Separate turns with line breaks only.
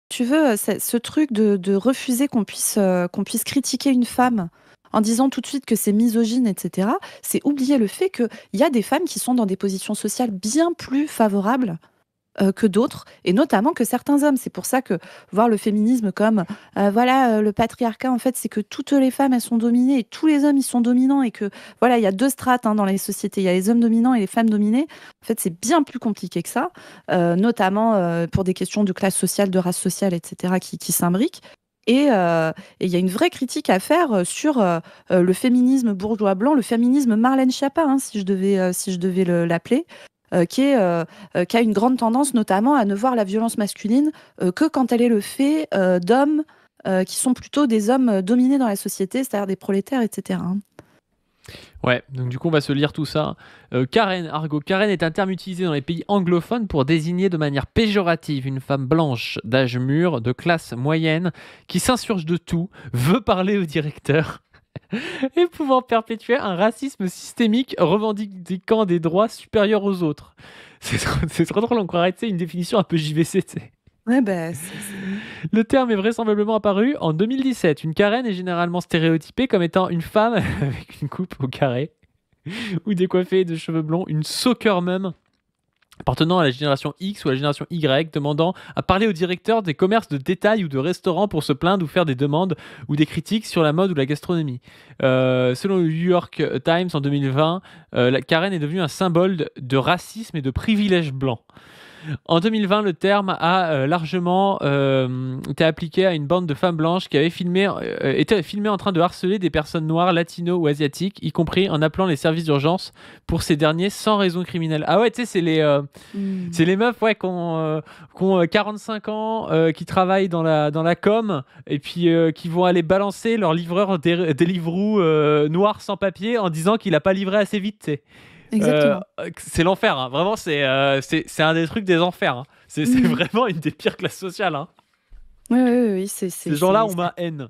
tu veux, ce truc de refuser qu'on puisse critiquer une femme en disant tout de suite que c'est misogyne, etc., c'est oublier le fait qu'il y a des femmes qui sont dans des positions sociales bien plus favorables que d'autres, et notamment que certains hommes. C'est pour ça que voir le féminisme comme, voilà, le patriarcat, en fait, c'est que toutes les femmes, elles sont dominées, et tous les hommes, ils sont dominants, et que, voilà, il y a deux strates dans les sociétés. Il y a les hommes dominants et les femmes dominées. En fait, c'est bien plus compliqué que ça, notamment pour des questions de classe sociale, de race sociale, etc., qui s'imbriquent. Et il y a une vraie critique à faire sur le féminisme bourgeois blanc, le féminisme Marlène Schiappa, hein, si je devais l'appeler, qui a une grande tendance notamment à ne voir la violence masculine que quand elle est le fait d'hommes qui sont plutôt des hommes dominés dans la société, c'est-à-dire des prolétaires, etc., hein.
Ouais, donc du coup on va se lire tout ça. Karen, argot. Karen est un terme utilisé dans les pays anglophones pour désigner de manière péjorative une femme blanche d'âge mûr, de classe moyenne, qui s'insurge de tout, veut parler au directeur et pouvant perpétuer un racisme systémique revendiquant des droits supérieurs aux autres. C'est trop drôle, on croirait une définition un peu JVC, tu sais.
Ouais, bah,
Le terme est vraisemblablement apparu en 2017. Une Karen est généralement stéréotypée comme étant une femme avec une coupe au carré ou décoiffée de cheveux blonds, une soccer mum appartenant à la génération X ou à la génération Y, demandant à parler au directeur des commerces de détail ou de restaurants pour se plaindre ou faire des demandes ou des critiques sur la mode ou la gastronomie. Selon le New York Times en 2020, la Karen est devenue un symbole de racisme et de privilège blanc. En 2020, le terme a largement été appliqué à une bande de femmes blanches qui avait été filmée en train de harceler des personnes noires, latino ou asiatiques, y compris en appelant les services d'urgence pour ces derniers sans raison criminelle. Ah ouais, tu sais, c'est les meufs qui ont 45 ans, qui travaillent dans la com, et puis qui vont aller balancer leur livreur Deliveroo noir sans papier en disant qu'il n'a pas livré assez vite, tu sais.
exactement.
C'est l'enfer, hein. Vraiment, c'est un des trucs des enfers, hein. C'est
Mm.
vraiment une des pires classes sociales, hein.
Oui, oui, oui,
Ces gens-là ont ma haine.